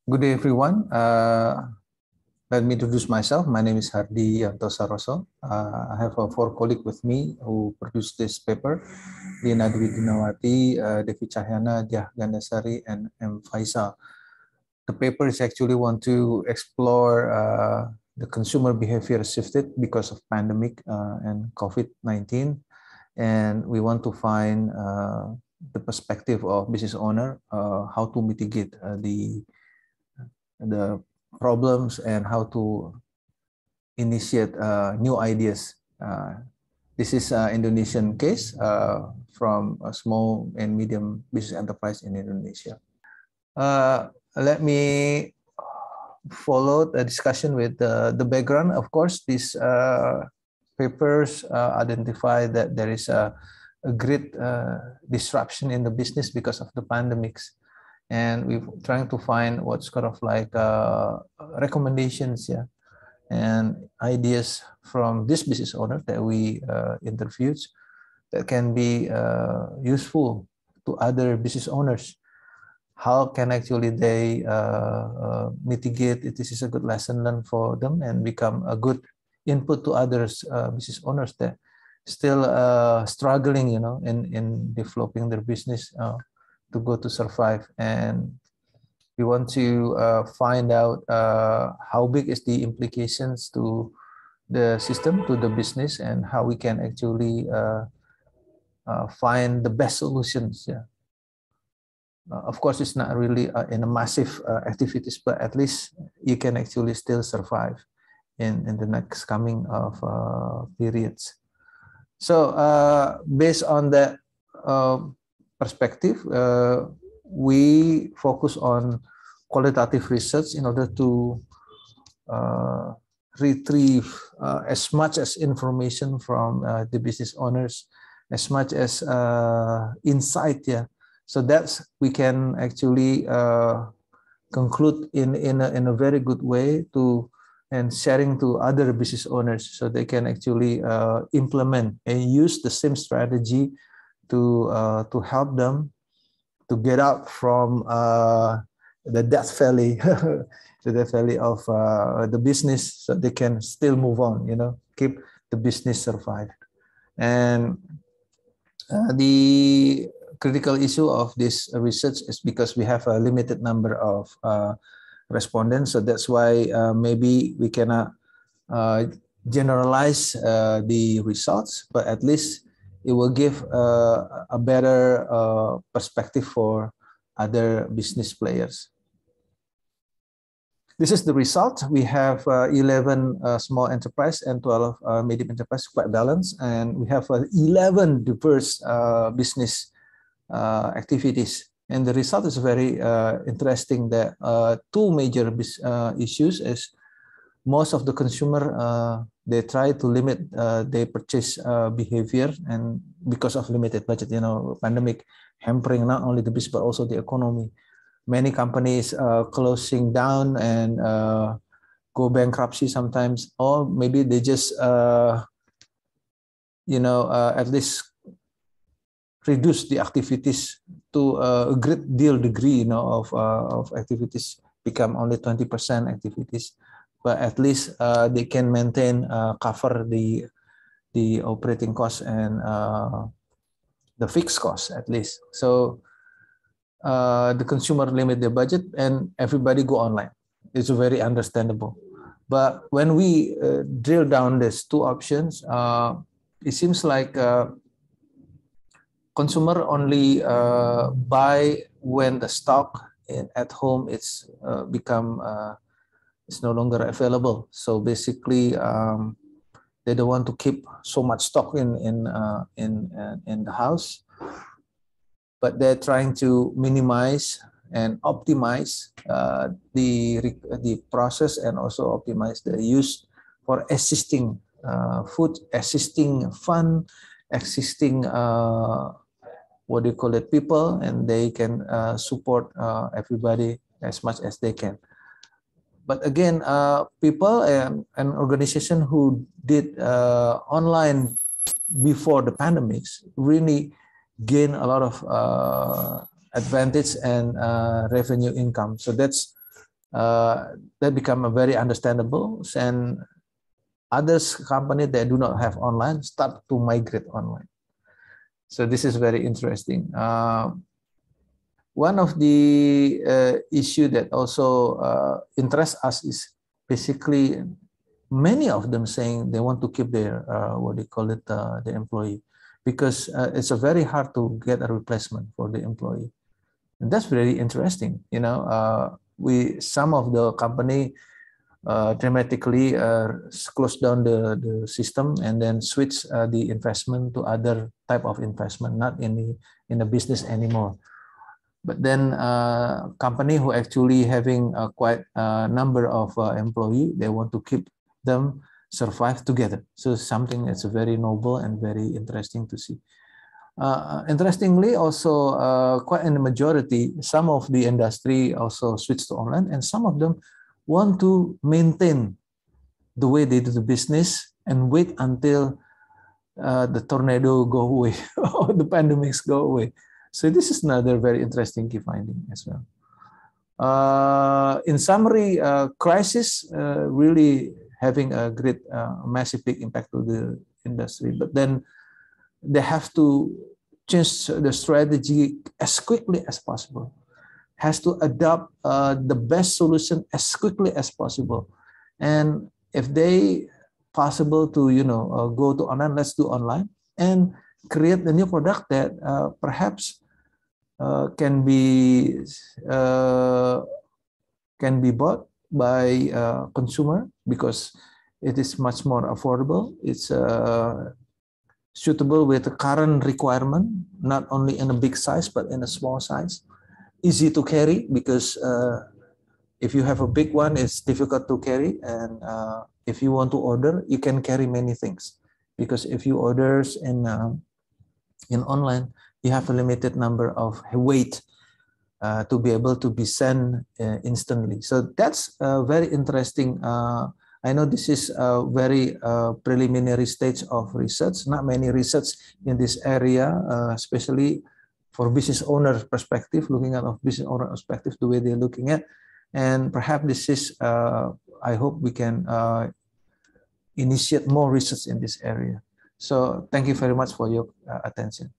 Good day, everyone. Let me introduce myself. My name is Hardi Yantosaroso. I have 4 colleagues with me who produced this paper, Dina Dwi Dinawati, Devi Cahyana, Diah Gandasari, and M. Faisal. The paper is actually want to explore the consumer behavior shifted because of pandemic and COVID-19. And we want to find the perspective of business owner, how to mitigate the problems and how to initiate new ideas. This is an Indonesian case from a small and medium business enterprise in Indonesia. Let me follow the discussion with the background. Of course, these papers identify that there is a great disruption in the business because of the pandemics. And we're trying to find what's kind of like recommendations, and ideas from this business owner that we interviewed that can be useful to other business owners. How can actually they mitigate it? This is a good lesson learned for them and become a good input to others business owners that still struggling, in developing their business to go to survive. And we want to find out how big is the implications to the system, to the business, and how we can actually find the best solutions. Of course, it's not really in a massive activities, but at least you can actually still survive in the next coming of periods. So based on that perspective, we focus on qualitative research in order to retrieve as much as information from the business owners, as much as insight, so that we can actually conclude in a very good way and sharing to other business owners so they can actually implement and use the same strategy to help them to get out from the death valley, the death valley of the business, so they can still move on, keep the business survive. And the critical issue of this research is because we have a limited number of respondents, so that's why maybe we cannot generalize the results, but at least it will give a better perspective for other business players. This is the result. We have 11 small enterprise and 12 medium enterprise, quite balanced, and we have 11 diverse business activities. And the result is very interesting that 2 major issues is most of the consumer, they try to limit their purchase behavior, and because of limited budget, pandemic hampering not only the business but also the economy. Many companies closing down and go bankruptcy sometimes, or maybe they just at least reduce the activities to a great deal degree, of activities become only 20% activities. But at least they can maintain, cover the operating costs and the fixed costs at least. So the consumer limit their budget and everybody go online. It's very understandable. But when we drill down these 2 options, it seems like consumer only buy when the stock at home it's become it's no longer available. So basically, they don't want to keep so much stock in the house, but they're trying to minimize and optimize the process, and also optimize the use for existing food, existing fund, existing people, and they can support everybody as much as they can. But again, people and organizations who did online before the pandemics really gain a lot of advantage and revenue income. So that's that become a very understandable, and others company that do not have online start to migrate online. So this is very interesting. One of the issue that also interests us is basically many of them saying they want to keep their what they call it the employee, because it's a very hard to get a replacement for the employee. And that's very interesting. You know, some of the company dramatically close down the system and then switch the investment to other type of investment, not in the business anymore. But then company who actually having quite a number of employee, they want to keep them survive together. So something that's very noble and very interesting to see. Interestingly, also quite in the majority, some of the industry also switch to online, and some of them want to maintain the way they do the business and wait until the tornado go away or the pandemics go away. So this is another very interesting key finding as well. In summary, crisis really having a great, massive big impact to the industry, but then they have to change the strategy as quickly as possible, has to adopt the best solution as quickly as possible. And if they possible to, go to online, let's do online and create the new product that perhaps can be bought by consumer because it is much more affordable. It's suitable with the current requirement, not only in a big size, but in a small size. Easy to carry because if you have a big one, it's difficult to carry. And if you want to order, you can carry many things. Because if you orders in online, you have a limited number of weight to be able to be sent instantly. So that's very interesting. I know this is a very preliminary stage of research. Not many research in this area, especially for business owner perspective, looking at of business owner perspective, the way they're looking at. And perhaps this is, I hope we can initiate more research in this area. So thank you very much for your attention.